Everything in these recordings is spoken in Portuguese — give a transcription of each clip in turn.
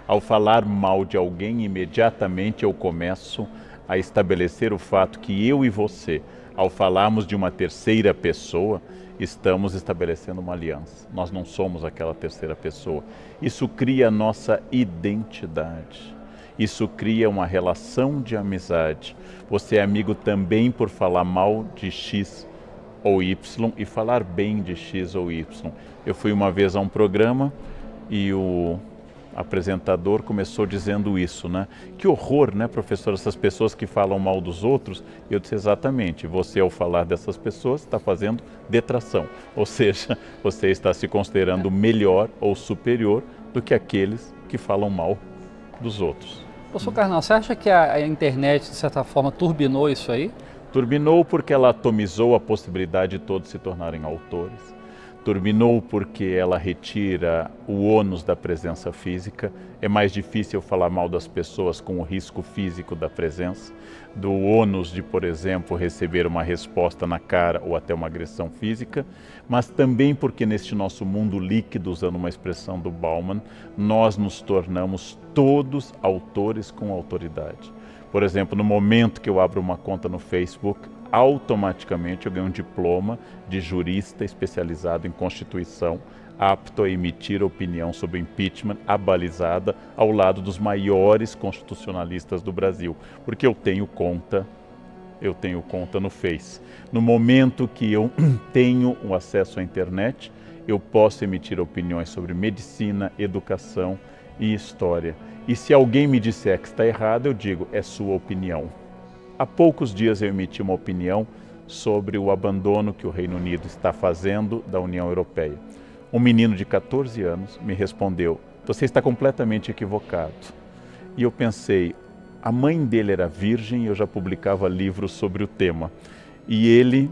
Ao falar mal de alguém, imediatamente eu começo a estabelecer o fato que eu e você, ao falarmos de uma terceira pessoa, estamos estabelecendo uma aliança. Nós não somos aquela terceira pessoa. Isso cria a nossa identidade. Isso cria uma relação de amizade. Você é amigo também por falar mal de X ou Y e falar bem de X ou Y. Eu fui uma vez a um programa e o apresentador começou dizendo isso, né? Que horror, né, professor, essas pessoas que falam mal dos outros. Eu disse exatamente, você ao falar dessas pessoas está fazendo detração, ou seja, você está se considerando melhor ou superior do que aqueles que falam mal dos outros. Professor Karnal, você acha que a internet, de certa forma, turbinou isso aí? Turbinou porque ela atomizou a possibilidade de todos se tornarem autores. Turbinou porque ela retira o ônus da presença física. É mais difícil falar mal das pessoas com o risco físico da presença, do ônus de, por exemplo, receber uma resposta na cara ou até uma agressão física, mas também porque neste nosso mundo líquido, usando uma expressão do Bauman, nós nos tornamos todos autores com autoridade. Por exemplo, no momento que eu abro uma conta no Facebook, automaticamente eu ganho um diploma de jurista especializado em Constituição, apto a emitir opinião sobre impeachment abalizada ao lado dos maiores constitucionalistas do Brasil, porque eu tenho conta no Face. No momento que eu tenho o acesso à internet, eu posso emitir opiniões sobre medicina, educação e história. E se alguém me disser que está errado, eu digo, é sua opinião. Há poucos dias eu emiti uma opinião sobre o abandono que o Reino Unido está fazendo da União Europeia. Um menino de 14 anos me respondeu, você está completamente equivocado. E eu pensei, a mãe dele era virgem e eu já publicava livros sobre o tema. E ele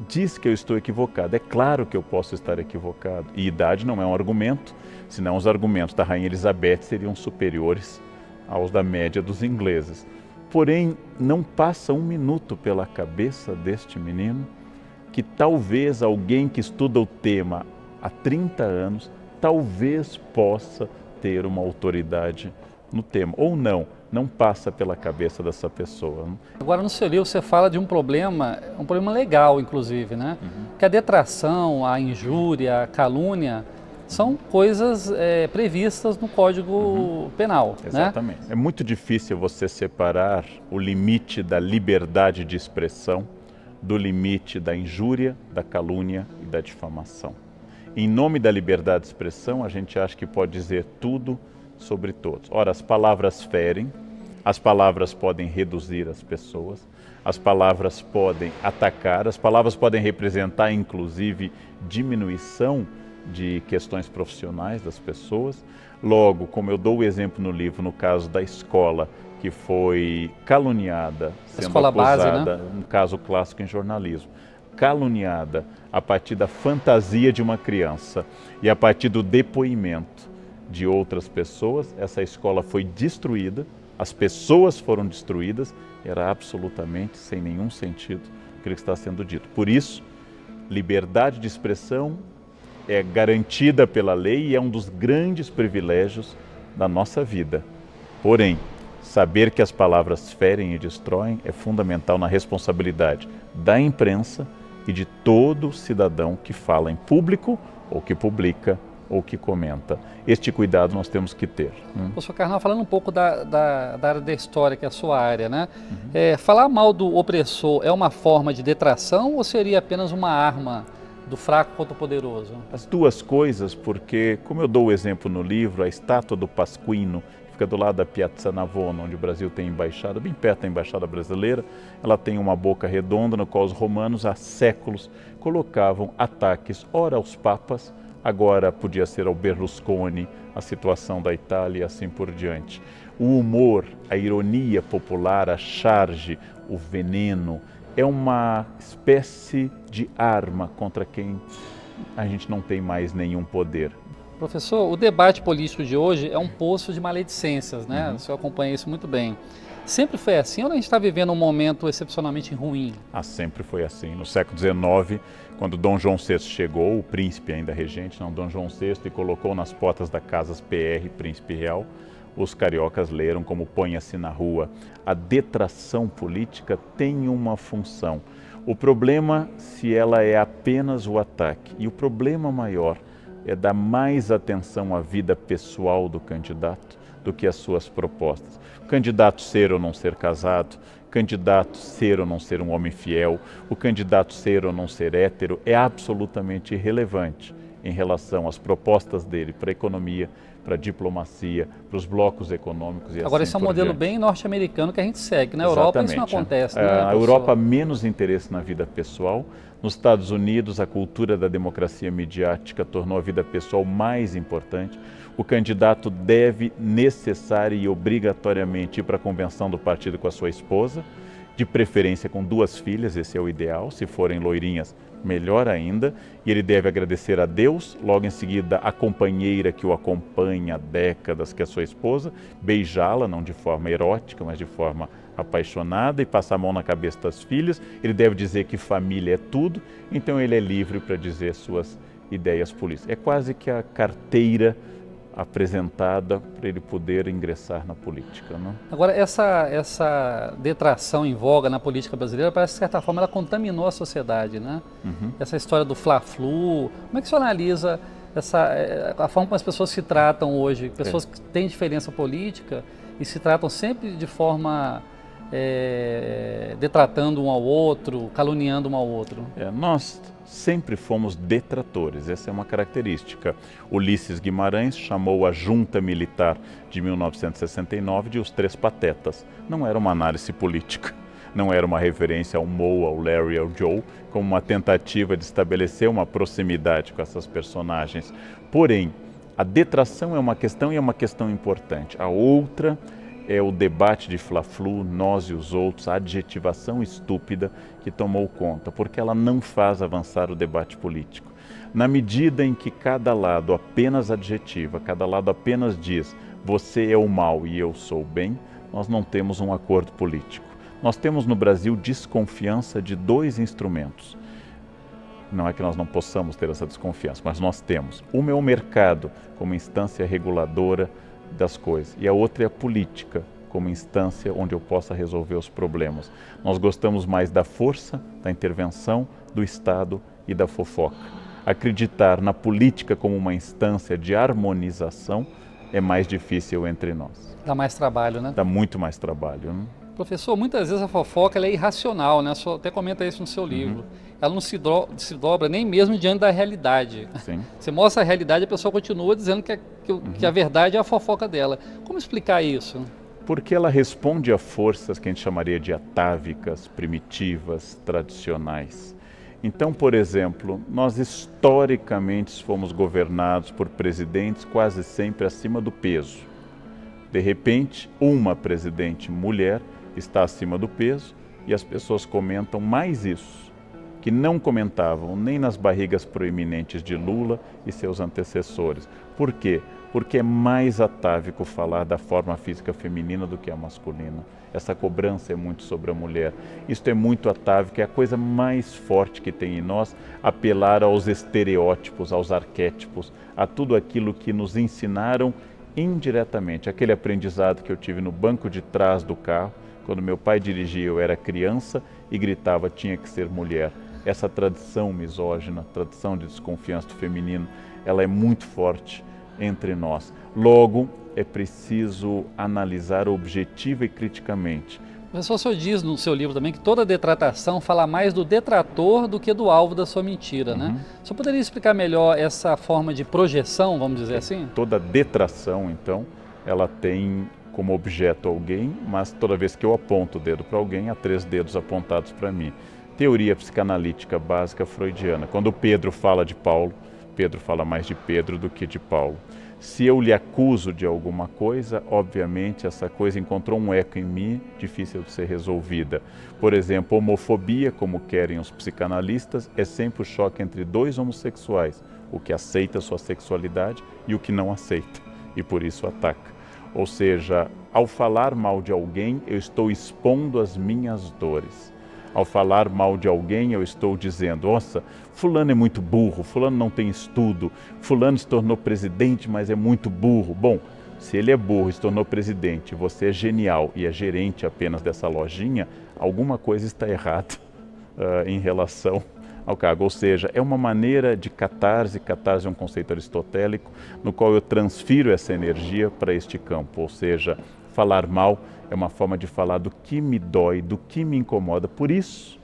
diz que eu estou equivocado. É claro que eu posso estar equivocado. E idade não é um argumento, senão os argumentos da Rainha Elizabeth seriam superiores aos da média dos ingleses. Porém, não passa um minuto pela cabeça deste menino que talvez alguém que estuda o tema há 30 anos, talvez possa ter uma autoridade no tema. Ou não passa pela cabeça dessa pessoa. Agora, no seu livro, você fala de um problema legal, inclusive, né? Que a detração, a injúria, a calúnia são coisas previstas no Código Penal. Exatamente. Né? É muito difícil você separar o limite da liberdade de expressão do limite da injúria, da calúnia e da difamação. Em nome da liberdade de expressão, a gente acha que pode dizer tudo sobre todos. Ora, as palavras ferem, as palavras podem reduzir as pessoas, as palavras podem atacar, as palavras podem representar, inclusive, diminuição de questões profissionais das pessoas. Logo, como eu dou o exemplo no livro, no caso da escola que foi caluniada, sendo escola acusada, base, né? um caso clássico em jornalismo, caluniada a partir da fantasia de uma criança e a partir do depoimento de outras pessoas, essa escola foi destruída, as pessoas foram destruídas, era absolutamente sem nenhum sentido aquilo que está sendo dito. Por isso, liberdade de expressão é garantida pela lei e é um dos grandes privilégios da nossa vida. Porém, saber que as palavras ferem e destroem é fundamental na responsabilidade da imprensa e de todo cidadão que fala em público ou que publica ou que comenta. Este cuidado nós temos que ter. Professor Karnal, falando um pouco da área da história, que é a sua área, né? Falar mal do opressor é uma forma de detração ou seria apenas uma arma do fraco contra o poderoso? As duas coisas, porque, como eu dou o exemplo no livro, a estátua do Pasquino, que fica do lado da Piazza Navona, onde o Brasil tem embaixada, bem perto da embaixada brasileira, ela tem uma boca redonda no qual os romanos há séculos colocavam ataques, ora aos papas, agora podia ser ao Berlusconi, a situação da Itália e assim por diante. O humor, a ironia popular, a charge, o veneno, é uma espécie de arma contra quem a gente não tem mais nenhum poder. Professor, o debate político de hoje é um poço de maledicências, né? O senhor acompanha isso muito bem. Sempre foi assim ou a gente está vivendo um momento excepcionalmente ruim? Sempre foi assim. No século XIX, quando Dom João VI chegou, o príncipe ainda regente, não, Dom João VI, e colocou nas portas da Casas PR, Príncipe Real, os cariocas leram como Ponha-se na Rua. A detração política tem uma função. O problema se ela é apenas o ataque. E o problema maior é dar mais atenção à vida pessoal do candidato do que às suas propostas. O candidato ser ou não ser casado, o candidato ser ou não ser um homem fiel, o candidato ser ou não ser hétero é absolutamente irrelevante em relação às propostas dele para a economia, para a diplomacia, para os blocos econômicos e Agora, assim esse é um por modelo diante. bem norte-americano que a gente segue. Na Europa isso não acontece, né, A professor? Europa menos interesse na vida pessoal. Nos Estados Unidos, a cultura da democracia midiática tornou a vida pessoal mais importante. O candidato deve necessária e obrigatoriamente ir para a convenção do partido com a sua esposa, de preferência com 2 filhas, esse é o ideal. Se forem loirinhas, melhor ainda. E ele deve agradecer a Deus, logo em seguida a companheira que o acompanha há décadas, que é a sua esposa, beijá-la, não de forma erótica, mas de forma apaixonada, e passar a mão na cabeça das filhas. Ele deve dizer que família é tudo, então ele é livre para dizer suas ideias políticas. É quase que a carteira apresentada para ele poder ingressar na política, não? Agora, essa detração em voga na política brasileira, parece que, de certa forma, ela contaminou a sociedade, né? Essa história do Fla-Flu, como é que o senhor analisa a forma como as pessoas se tratam hoje? Pessoas que têm diferença política e se tratam sempre de forma detratando um ao outro, caluniando um ao outro. Nós sempre fomos detratores, essa é uma característica. Ulisses Guimarães chamou a junta militar de 1969 de os 3 patetas. Não era uma análise política, não era uma referência ao Moe, ao Larry, ao Joe, como uma tentativa de estabelecer uma proximidade com essas personagens. Porém, a detração é uma questão e é uma questão importante. A outra é o debate de Fla-Flu, nós e os outros, a adjetivação estúpida que tomou conta, porque ela não faz avançar o debate político. Na medida em que cada lado apenas adjetiva, cada lado apenas diz você é o mal e eu sou o bem, nós não temos um acordo político. Nós temos no Brasil desconfiança de 2 instrumentos. Não é que nós não possamos ter essa desconfiança, mas nós temos. Uma é o mercado como instância reguladora das coisas, e a outra é a política como instância onde eu possa resolver os problemas. Nós gostamos mais da força, da intervenção, do Estado e da fofoca. Acreditar na política como uma instância de harmonização é mais difícil entre nós. Dá mais trabalho, né? Dá muito mais trabalho, né? Professor, muitas vezes a fofoca ela é irracional, né? O senhor até comenta isso no seu livro. Ela não se dobra nem mesmo diante da realidade. Sim. Você mostra a realidade e a pessoa continua dizendo que a verdade é a fofoca dela. Como explicar isso? Porque ela responde a forças que a gente chamaria de atávicas, primitivas, tradicionais. Então, por exemplo, nós historicamente fomos governados por presidentes quase sempre acima do peso. De repente, uma presidente mulher está acima do peso e as pessoas comentam mais isso, que não comentavam nem nas barrigas proeminentes de Lula e seus antecessores. Por quê? Porque é mais atávico falar da forma física feminina do que a masculina. Essa cobrança é muito sobre a mulher. Isto é muito atávico, é a coisa mais forte que tem em nós, apelar aos estereótipos, aos arquétipos, a tudo aquilo que nos ensinaram indiretamente. Aquele aprendizado que eu tive no banco de trás do carro, quando meu pai dirigia, eu era criança e gritava, tinha que ser mulher. Essa tradição misógina, tradição de desconfiança do feminino, ela é muito forte entre nós. Logo, é preciso analisar objetiva e criticamente. Professor, o senhor diz no seu livro também que toda detratação fala mais do detrator do que do alvo da sua mentira, né? O senhor poderia explicar melhor essa forma de projeção, vamos dizer assim? Toda detração, então, ela tem como objeto alguém, mas toda vez que eu aponto o dedo para alguém, há 3 dedos apontados para mim. Teoria psicanalítica básica freudiana. Quando Pedro fala de Paulo, Pedro fala mais de Pedro do que de Paulo. Se eu lhe acuso de alguma coisa, obviamente essa coisa encontrou um eco em mim, difícil de ser resolvida. Por exemplo, homofobia, como querem os psicanalistas, é sempre o choque entre 2 homossexuais. o que aceita a sua sexualidade e o que não aceita, e por isso ataca. Ou seja, ao falar mal de alguém, eu estou expondo as minhas dores. Ao falar mal de alguém, eu estou dizendo, nossa, fulano é muito burro, fulano não tem estudo, fulano se tornou presidente, mas é muito burro. Bom, se ele é burro e se tornou presidente, você é genial e é gerente apenas dessa lojinha, alguma coisa está errada em relação ao cargo. Ou seja, é uma maneira de catarse. Catarse é um conceito aristotélico no qual eu transfiro essa energia para este campo. Ou seja, falar mal é uma forma de falar do que me dói, do que me incomoda. Por isso,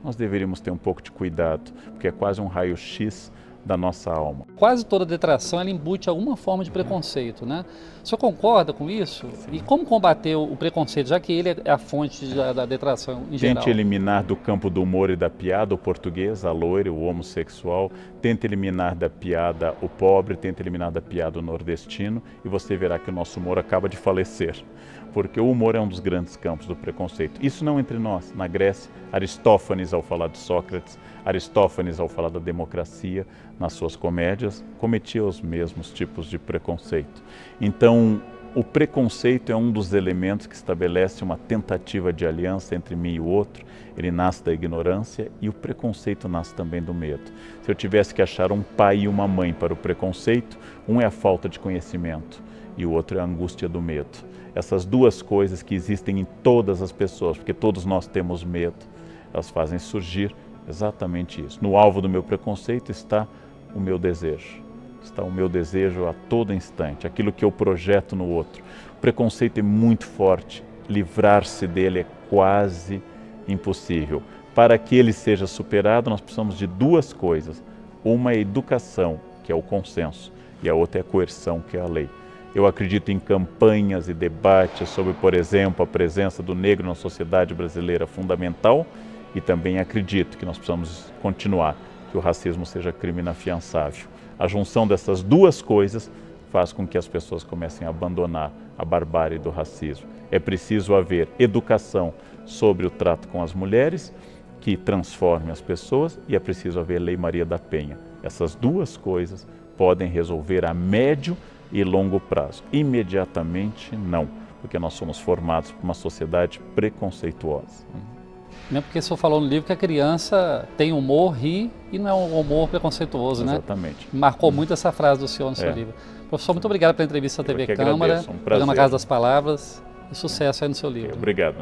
nós deveríamos ter um pouco de cuidado, porque é quase um raio-x da nossa alma. Quase toda detração ela embute alguma forma de preconceito, né? O senhor concorda com isso? Sim. E como combater o preconceito, já que ele é a fonte da detração em geral? Tente eliminar do campo do humor e da piada o português, a loira, o homossexual. Tente eliminar da piada o pobre, tente eliminar da piada o nordestino e você verá que o nosso humor acaba de falecer. Porque o humor é um dos grandes campos do preconceito. Isso não entre nós. Na Grécia, Aristófanes, ao falar de Sócrates, Aristófanes, ao falar da democracia, nas suas comédias, cometia os mesmos tipos de preconceito. Então, o preconceito é um dos elementos que estabelece uma tentativa de aliança entre mim e o outro. Ele nasce da ignorância e o preconceito nasce também do medo. Se eu tivesse que achar um pai e uma mãe para o preconceito, um é a falta de conhecimento e o outro é a angústia do medo. Essas duas coisas que existem em todas as pessoas, porque todos nós temos medo, elas fazem surgir exatamente isso. No alvo do meu preconceito está o meu desejo. Está o meu desejo a todo instante, aquilo que eu projeto no outro. O preconceito é muito forte, livrar-se dele é quase impossível. Para que ele seja superado, nós precisamos de duas coisas. Uma é a educação, que é o consenso, e a outra é a coerção, que é a lei. Eu acredito em campanhas e debates sobre, por exemplo, a presença do negro na sociedade brasileira fundamental e também acredito que nós precisamos continuar, que o racismo seja crime inafiançável. A junção dessas duas coisas faz com que as pessoas comecem a abandonar a barbárie do racismo. É preciso haver educação sobre o trato com as mulheres, que transforme as pessoas, e é preciso haver Lei Maria da Penha. Essas duas coisas podem resolver a médio e longo prazo. Imediatamente, não, porque nós somos formados por uma sociedade preconceituosa. Mesmo porque o senhor falou no livro que a criança tem humor, ri, e não é um humor preconceituoso, né? Exatamente. Marcou muito essa frase do senhor no seu livro. Professor, muito obrigado pela entrevista à TV Câmara, agradeço, um prazer. programa Casa das Palavras, e sucesso aí no seu livro. Obrigado.